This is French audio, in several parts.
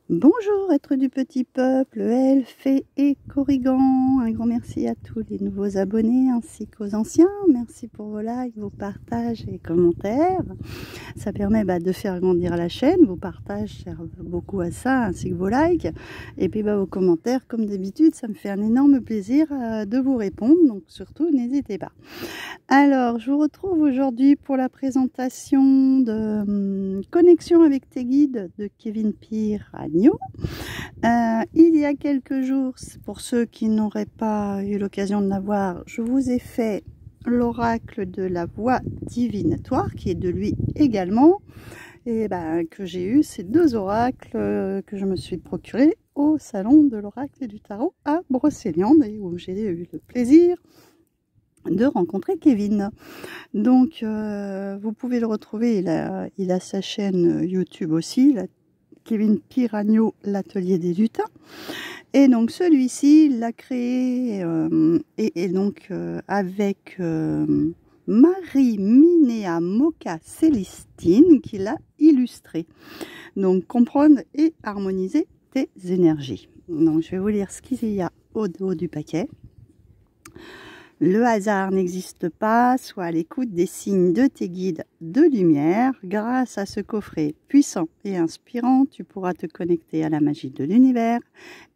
Bonjour, être du petit peuple, elfes, fées et corrigans. Un grand merci à tous les nouveaux abonnés ainsi qu'aux anciens. Merci pour vos likes, vos partages et commentaires. Ça permet de faire grandir la chaîne. Vos partages servent beaucoup à ça, ainsi que vos likes. Et puis vos commentaires, comme d'habitude, ça me fait un énorme plaisir de vous répondre. Donc surtout, n'hésitez pas. Alors, je vous retrouve aujourd'hui pour la présentation de Connexion avec tes guides de Kevin Piragno. Il y a quelques jours, pour ceux qui n'auraient pas eu l'occasion de la voir, je vous ai fait l'oracle de la voix divinatoire, qui est de lui également, et que j'ai eu ces deux oracles que je me suis procurés au salon de l'oracle et du tarot à Brocéliande, et où j'ai eu le plaisir de rencontrer Kevin. Donc vous pouvez le retrouver, il a sa chaîne YouTube aussi, Kevin Piragno, l'atelier des lutins. Et donc celui-ci l'a créé et donc avec Marie-Minéa Moka Célestine qui l'a illustré. Donc comprendre et harmoniser tes énergies. Donc je vais vous lire ce qu'il y a au dos du paquet. Le hasard n'existe pas, sois à l'écoute des signes de tes guides de lumière. Grâce à ce coffret puissant et inspirant, tu pourras te connecter à la magie de l'univers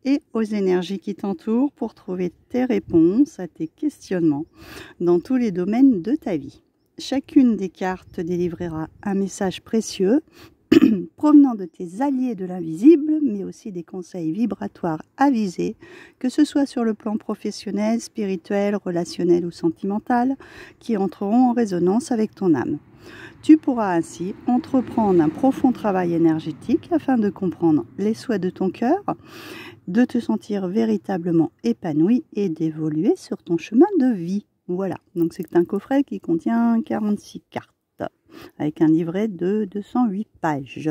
et aux énergies qui t'entourent pour trouver tes réponses à tes questionnements dans tous les domaines de ta vie. Chacune des cartes te délivrera un message précieux provenant de tes alliés de l'invisible, mais aussi des conseils vibratoires avisés, que ce soit sur le plan professionnel, spirituel, relationnel ou sentimental, qui entreront en résonance avec ton âme. Tu pourras ainsi entreprendre un profond travail énergétique afin de comprendre les souhaits de ton cœur, de te sentir véritablement épanoui et d'évoluer sur ton chemin de vie. Voilà, donc c'est un coffret qui contient 46 cartes avec un livret de 208 pages.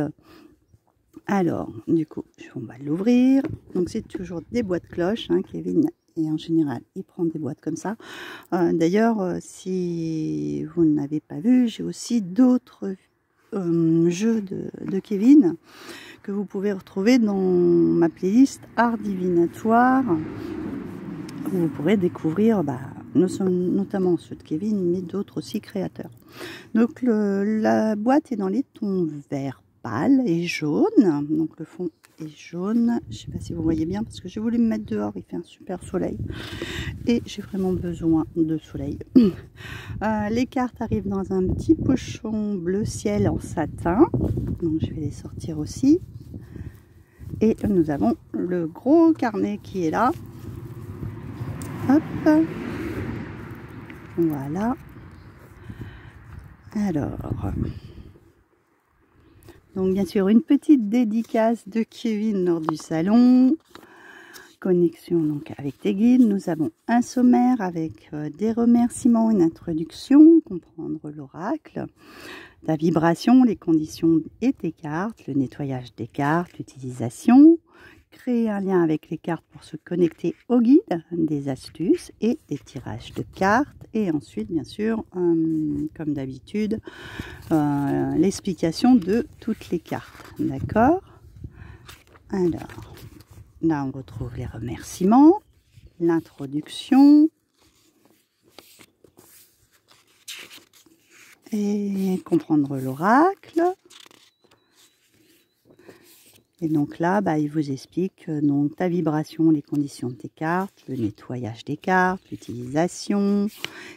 Alors, du coup, on va l'ouvrir. Donc, c'est toujours des boîtes cloches, Kevin, et en général, il prend des boîtes comme ça. D'ailleurs, si vous ne l'avez pas vu, j'ai aussi d'autres jeux de Kevin que vous pouvez retrouver dans ma playlist Art Divinatoire, où vous pourrez découvrir notamment ceux de Kevin, mais d'autres aussi créateurs. Donc la boîte est dans les tons vert pâle et jaune. Donc le fond est jaune. Je ne sais pas si vous voyez bien parce que j'ai voulu me mettre dehors. Il fait un super soleil et j'ai vraiment besoin de soleil. Les cartes arrivent dans un petit pochon bleu ciel en satin. Donc je vais les sortir aussi. Et nous avons le gros carnet qui est là. Hop. Voilà. Alors, donc bien sûr une petite dédicace de Kevin lors du salon. Connexion donc avec tes guides. Nous avons un sommaire avec des remerciements, une introduction, comprendre l'oracle, ta vibration, les conditions et tes cartes, le nettoyage des cartes, l'utilisation, créer un lien avec les cartes pour se connecter au guide, des astuces et des tirages de cartes. Et ensuite, bien sûr, comme d'habitude, l'explication de toutes les cartes. D'accord? Alors, là, on retrouve les remerciements, l'introduction et comprendre l'oracle. Et donc là, il vous explique donc ta vibration, les conditions de tes cartes, le nettoyage des cartes, l'utilisation,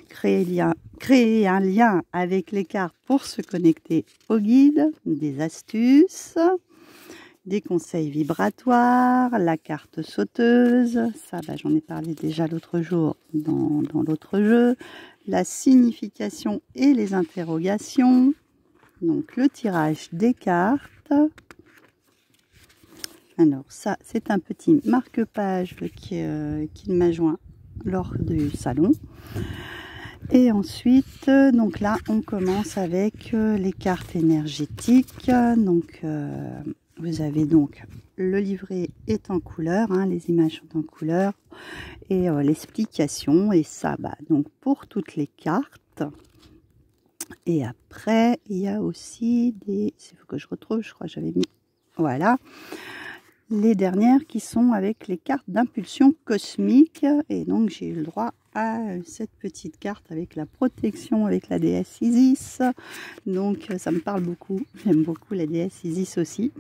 créer un lien avec les cartes pour se connecter au guide, des astuces, des conseils vibratoires, la carte sauteuse, ça j'en ai parlé déjà l'autre jour dans l'autre jeu, la signification et les interrogations, donc le tirage des cartes. Alors ça, c'est un petit marque-page qu'il m'a joint lors du salon. Et ensuite, donc là, on commence avec les cartes énergétiques. Donc, vous avez donc le livret est en couleur, les images sont en couleur et l'explication. Et ça, donc pour toutes les cartes. Et après, il y a aussi des... Il faut que je retrouve, je crois que j'avais mis... Voilà. les dernières qui sont avec les cartes d'impulsion cosmique. Et donc j'ai eu le droit à cette petite carte avec la protection avec la déesse Isis. Donc ça me parle beaucoup. J'aime beaucoup la déesse Isis aussi.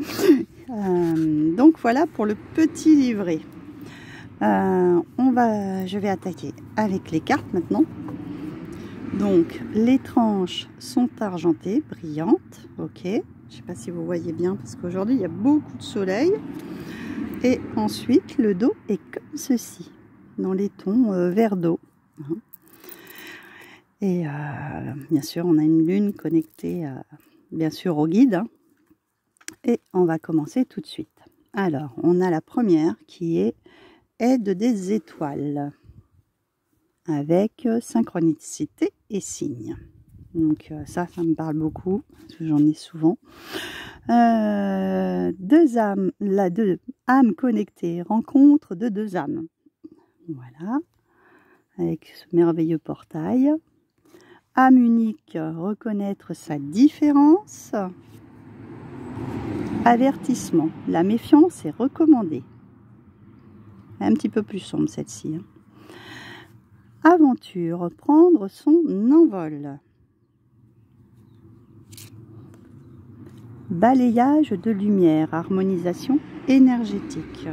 Donc voilà pour le petit livret. Je vais attaquer avec les cartes maintenant. Donc les tranches sont argentées, brillantes. Ok. Je ne sais pas si vous voyez bien parce qu'aujourd'hui il y a beaucoup de soleil. Et ensuite le dos est comme ceci, dans les tons vert d'eau. Et bien sûr on a une lune connectée bien sûr au guide. Et on va commencer tout de suite. Alors on a la première qui est aide des étoiles avec synchronicité et signes. Donc ça me parle beaucoup, parce que j'en ai souvent. Deux âmes connectées, rencontre de deux âmes. Voilà, avec ce merveilleux portail. Âme unique, reconnaître sa différence. Avertissement, la méfiance est recommandée. Un petit peu plus sombre celle-ci. Aventure, prendre son envol. Balayage de lumière, harmonisation énergétique.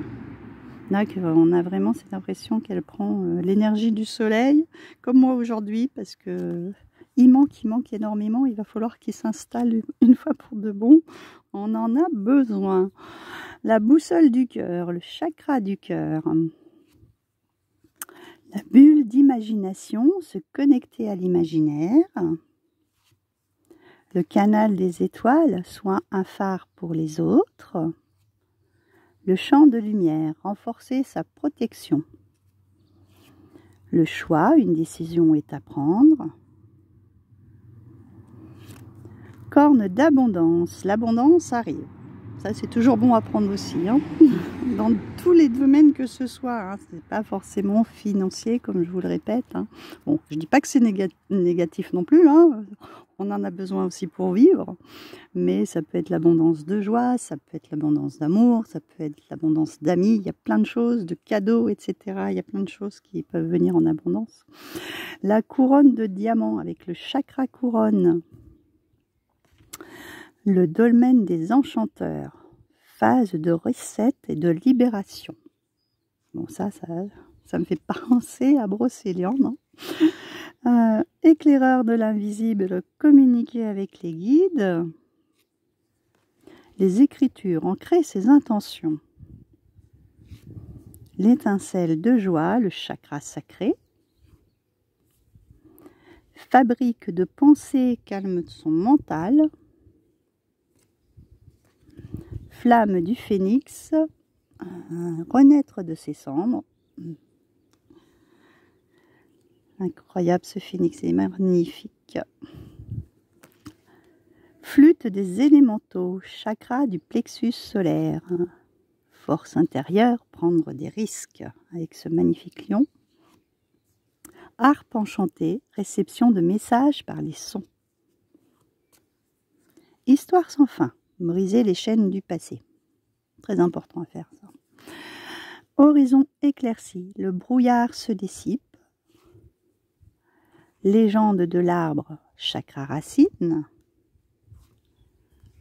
Là, on a vraiment cette impression qu'elle prend l'énergie du soleil, comme moi aujourd'hui, parce que il manque énormément. Il va falloir qu'il s'installe une fois pour de bon. On en a besoin. La boussole du cœur, le chakra du cœur. La bulle d'imagination, se connecter à l'imaginaire. Le canal des étoiles, soit un phare pour les autres. Le champ de lumière, renforcer sa protection. Le choix, une décision est à prendre. Corne d'abondance, l'abondance arrive. Ça, c'est toujours bon à prendre aussi, hein. Dans tous les domaines que ce soit. Hein. Ce n'est pas forcément financier, comme je vous le répète. Hein. Bon, je ne dis pas que c'est négatif non plus. Là. On en a besoin aussi pour vivre. Mais ça peut être l'abondance de joie, ça peut être l'abondance d'amour, ça peut être l'abondance d'amis. Il y a plein de choses, de cadeaux, etc. Il y a plein de choses qui peuvent venir en abondance. La couronne de diamant avec le chakra couronne. Le dolmen des enchanteurs, phase de recette et de libération. Bon, ça me fait penser à Brocéliande. Éclaireur de l'invisible, communiquer avec les guides. Les écritures, ancrer ses intentions. L'étincelle de joie, le chakra sacré. Fabrique de pensée, calme son mental. Flamme du phénix, renaître de ses cendres. Incroyable ce phénix, c'est magnifique. Flûte des élémentaux, chakra du plexus solaire. Force intérieure, prendre des risques avec ce magnifique lion. Harpe enchantée, réception de messages par les sons. Histoire sans fin. Briser les chaînes du passé. Très important à faire ça. Horizon éclairci, le brouillard se dissipe. Légende de l'arbre, chakra racine.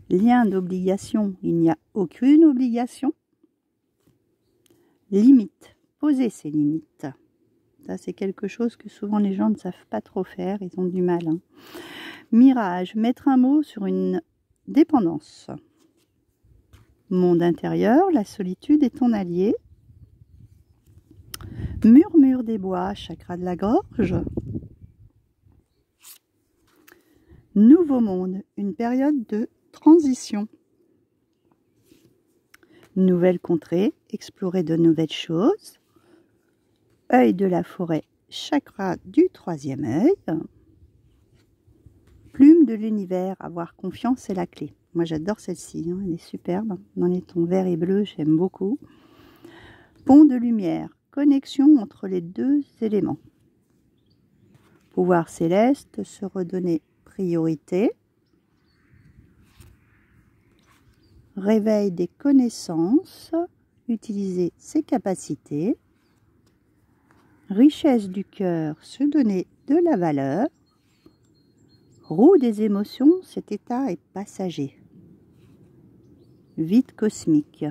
Lien d'obligation, il n'y a aucune obligation. Limite, poser ses limites. Ça c'est quelque chose que souvent les gens ne savent pas trop faire, ils ont du mal. Hein. Mirage, mettre un mot sur une dépendance. Monde intérieur, la solitude est ton allié. Murmure des bois, chakra de la gorge. Nouveau monde, une période de transition. Nouvelle contrée, explorer de nouvelles choses. Œil de la forêt, chakra du troisième œil. Plume de l'univers, avoir confiance, c'est la clé. Moi j'adore celle-ci, hein, elle est superbe. Dans les tons vert et bleu, j'aime beaucoup. Pont de lumière, connexion entre les deux éléments. Pouvoir céleste, se redonner priorité. Réveil des connaissances, utiliser ses capacités. Richesse du cœur, se donner de la valeur. Roue des émotions, cet état est passager. Vide cosmique,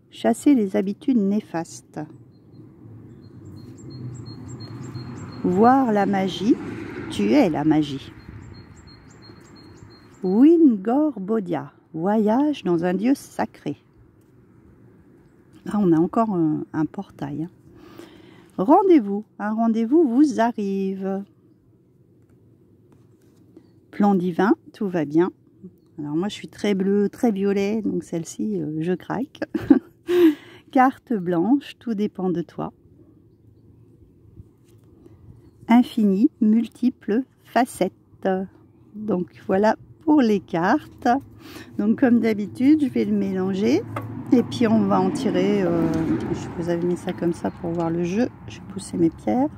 chasser les habitudes néfastes. Voir la magie, tu es la magie. Wingor Bodia, voyage dans un dieu sacré. Là, on a encore un portail. Rendez-vous, un rendez-vous vous arrive. Plan divin, tout va bien. Alors moi, je suis très bleu, très violet, donc celle-ci, je craque. Carte blanche, tout dépend de toi. Infini, multiples facettes. Donc voilà pour les cartes. Donc comme d'habitude, je vais le mélanger et puis on va en tirer. Je vous avais mis ça comme ça pour voir le jeu. Je vais pousser mes pierres.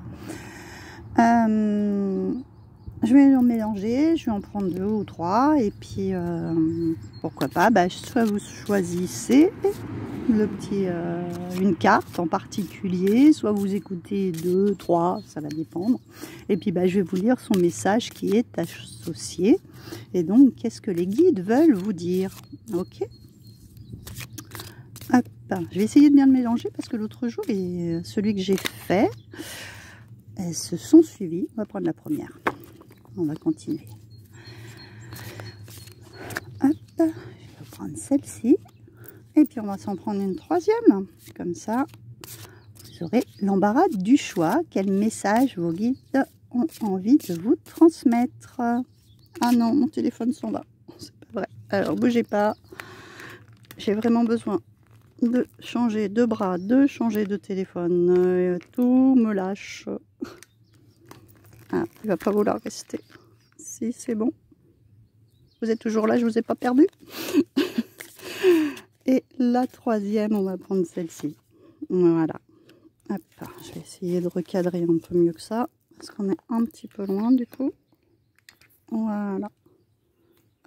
Je vais le mélanger, je vais en prendre 2 ou 3 et puis pourquoi pas, soit vous choisissez le petit, une carte en particulier, soit vous écoutez 2, 3, ça va dépendre. Et puis je vais vous lire son message qui est associé. Et donc, qu'est-ce que les guides veulent vous dire? Ok. Hop. Je vais essayer de bien le mélanger parce que l'autre jour, et celui que j'ai fait, elles se sont suivies. On va prendre la première. On va continuer. Hop. Je vais prendre celle-ci. Et puis on va s'en prendre une troisième. Comme ça, vous aurez l'embarras du choix. Quel message vos guides ont envie de vous transmettre? Ah non, mon téléphone s'en va. C'est pas vrai. Alors, bougez pas. J'ai vraiment besoin de changer de bras, de changer de téléphone. Tout me lâche. Ah, il va pas vouloir rester. Si, c'est bon. Vous êtes toujours là, je vous ai pas perdu. Et la troisième, on va prendre celle-ci. Voilà. Hop, je vais essayer de recadrer un peu mieux que ça. Parce qu'on est un petit peu loin du coup. Voilà.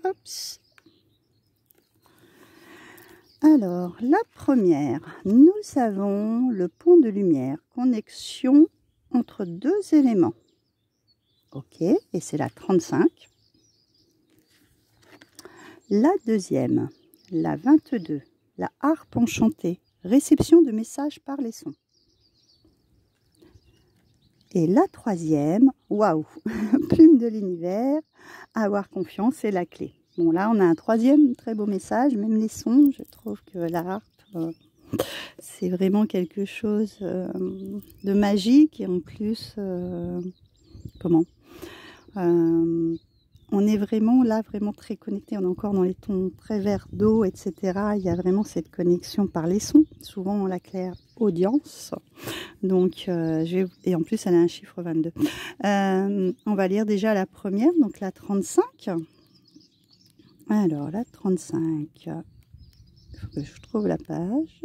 Hop. Alors, la première. Nous avons le pont de lumière. Connexion entre 2 éléments. Ok, et c'est la 35. La deuxième. La 22, la harpe enchantée, réception de messages par les sons. Et la troisième, waouh, plume de l'univers, avoir confiance, c'est la clé. Bon, là, on a un troisième très beau message, même les sons, je trouve que la harpe, c'est vraiment quelque chose de magique et en plus, on est vraiment là, vraiment très connecté. On est encore dans les tons très verts d'eau, etc. Il y a vraiment cette connexion par les sons. Souvent, on la claire audience. Donc, et en plus, elle a un chiffre 22. On va lire déjà la première, donc la 35. Alors, la 35. Il faut que je trouve la page.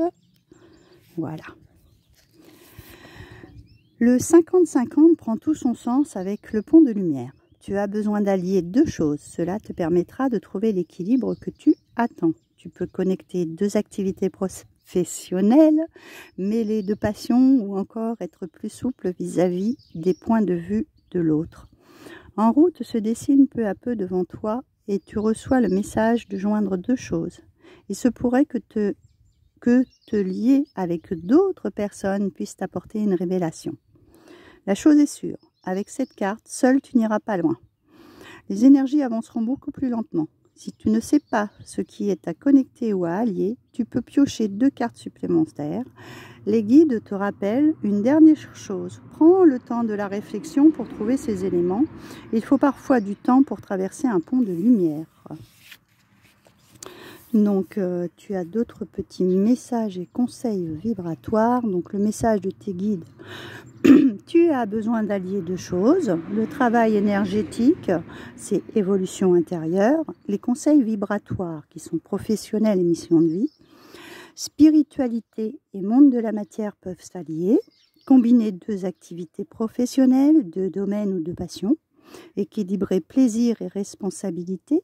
Voilà. Le 50-50 prend tout son sens avec le pont de lumière. Tu as besoin d'allier 2 choses. Cela te permettra de trouver l'équilibre que tu attends. Tu peux connecter 2 activités professionnelles, mêler 2 passions ou encore être plus souple vis-à-vis des points de vue de l'autre. En route se dessine peu à peu devant toi et tu reçois le message de joindre 2 choses. Il se pourrait que te lier avec d'autres personnes puisse t'apporter une révélation. La chose est sûre. Avec cette carte, seul tu n'iras pas loin. Les énergies avanceront beaucoup plus lentement. Si tu ne sais pas ce qui est à connecter ou à allier, tu peux piocher 2 cartes supplémentaires. Les guides te rappellent une dernière chose. Prends le temps de la réflexion pour trouver ces éléments. Il faut parfois du temps pour traverser un pont de lumière. Donc, tu as d'autres petits messages et conseils vibratoires. Donc, le message de tes guides. Tu as besoin d'allier 2 choses. Le travail énergétique, c'est évolution intérieure. Les conseils vibratoires, qui sont professionnels et mission de vie. Spiritualité et monde de la matière peuvent s'allier. Combiner 2 activités professionnelles, 2 domaines ou 2 passions. Équilibrer plaisir et responsabilité.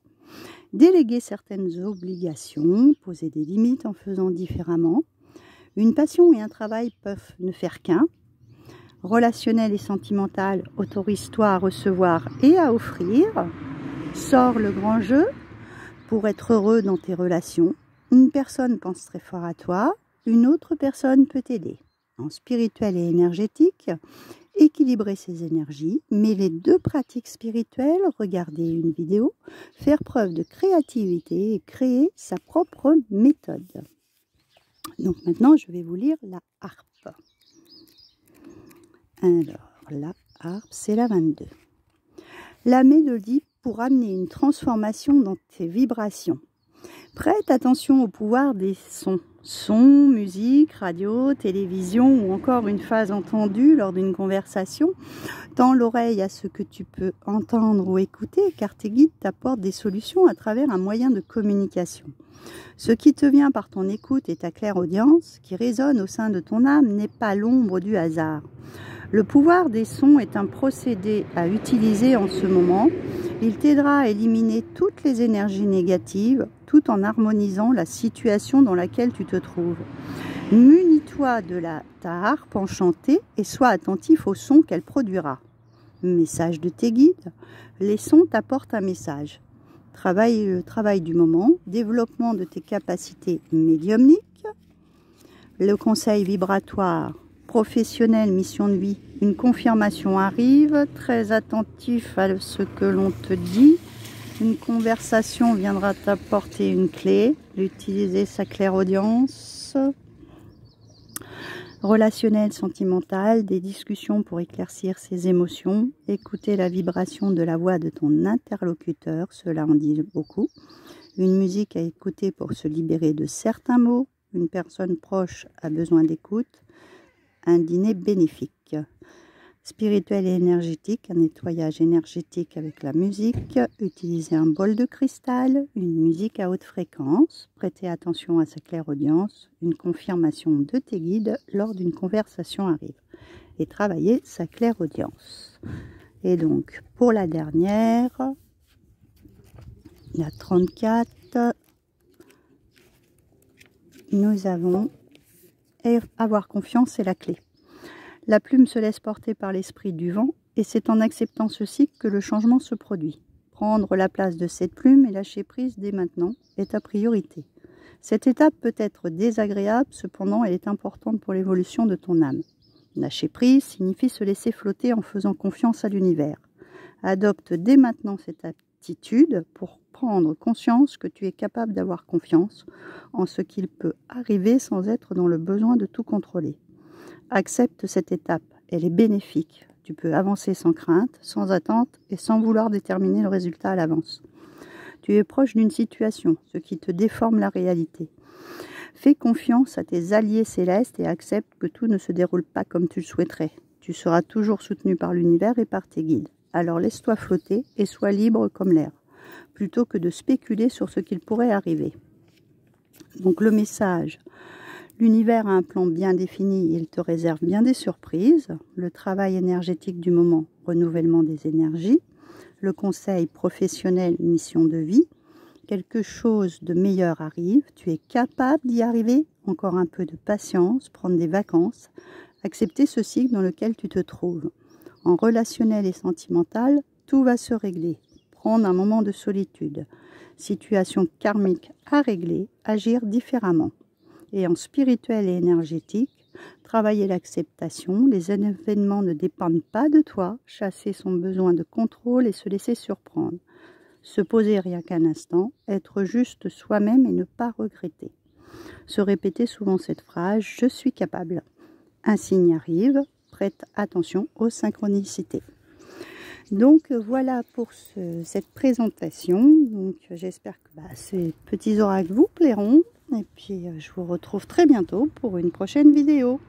Déléguer certaines obligations. Poser des limites en faisant différemment. Une passion et un travail peuvent ne faire qu'un. Relationnel et sentimental, autorise-toi à recevoir et à offrir. Sors le grand jeu pour être heureux dans tes relations. Une personne pense très fort à toi, une autre personne peut t'aider. En spirituel et énergétique, équilibrer ses énergies, mêler deux pratiques spirituelles, regarder une vidéo, faire preuve de créativité et créer sa propre méthode. Donc maintenant, je vais vous lire la harpe. Alors, la harpe, c'est la 22. La mélodie pour amener une transformation dans tes vibrations. Prête attention au pouvoir des sons. Son, musique, radio, télévision ou encore une phrase entendue lors d'une conversation. Tends l'oreille à ce que tu peux entendre ou écouter car tes guides t'apportent des solutions à travers un moyen de communication. Ce qui te vient par ton écoute et ta clairaudience qui résonne au sein de ton âme n'est pas l'ombre du hasard. Le pouvoir des sons est un procédé à utiliser en ce moment. Il t'aidera à éliminer toutes les énergies négatives tout en harmonisant la situation dans laquelle tu te trouves. Munis-toi de ta harpe enchantée et sois attentif aux sons qu'elle produira. Message de tes guides. Les sons t'apportent un message. Le travail du moment, développement de tes capacités médiumniques. Le conseil vibratoire. Professionnel, mission de vie, une confirmation arrive, très attentif à ce que l'on te dit, une conversation viendra t'apporter une clé, utiliser sa clairaudience, relationnel, sentimental, des discussions pour éclaircir ses émotions, écouter la vibration de la voix de ton interlocuteur, cela en dit beaucoup, une musique à écouter pour se libérer de certains mots, une personne proche a besoin d'écoute, un dîner bénéfique. Spirituel et énergétique, un nettoyage énergétique avec la musique, utiliser un bol de cristal, une musique à haute fréquence, prêter attention à sa clairaudience, une confirmation de tes guides lors d'une conversation arrive et travailler sa clairaudience. Et donc pour la dernière, la 34, nous avons avoir confiance, c'est la clé. La plume se laisse porter par l'esprit du vent et c'est en acceptant ceci que le changement se produit. Prendre la place de cette plume et lâcher prise dès maintenant est ta priorité. Cette étape peut être désagréable, cependant elle est importante pour l'évolution de ton âme. Lâcher prise signifie se laisser flotter en faisant confiance à l'univers. Adopte dès maintenant cette attitude pour prendre conscience que tu es capable d'avoir confiance en ce qu'il peut arriver sans être dans le besoin de tout contrôler. Accepte cette étape, elle est bénéfique. Tu peux avancer sans crainte, sans attente et sans vouloir déterminer le résultat à l'avance. Tu es proche d'une situation, ce qui te déforme la réalité. Fais confiance à tes alliés célestes et accepte que tout ne se déroule pas comme tu le souhaiterais. Tu seras toujours soutenu par l'univers et par tes guides. Alors laisse-toi flotter et sois libre comme l'air, plutôt que de spéculer sur ce qu'il pourrait arriver. Donc le message, l'univers a un plan bien défini, il te réserve bien des surprises. Le travail énergétique du moment, renouvellement des énergies. Le conseil professionnel, mission de vie. Quelque chose de meilleur arrive, tu es capable d'y arriver. Encore un peu de patience, prendre des vacances, accepter ce cycle dans lequel tu te trouves. En relationnel et sentimental, tout va se régler. Prendre un moment de solitude. Situation karmique à régler, agir différemment. Et en spirituel et énergétique, travailler l'acceptation. Les événements ne dépendent pas de toi. Chasser son besoin de contrôle et se laisser surprendre. Se poser rien qu'un instant, être juste soi-même et ne pas regretter. Se répéter souvent cette phrase, je suis capable. Un signe arrive, prête attention aux synchronicités. Donc voilà pour cette présentation. Donc j'espère que ces petits oracles vous plairont. Et puis je vous retrouve très bientôt pour une prochaine vidéo.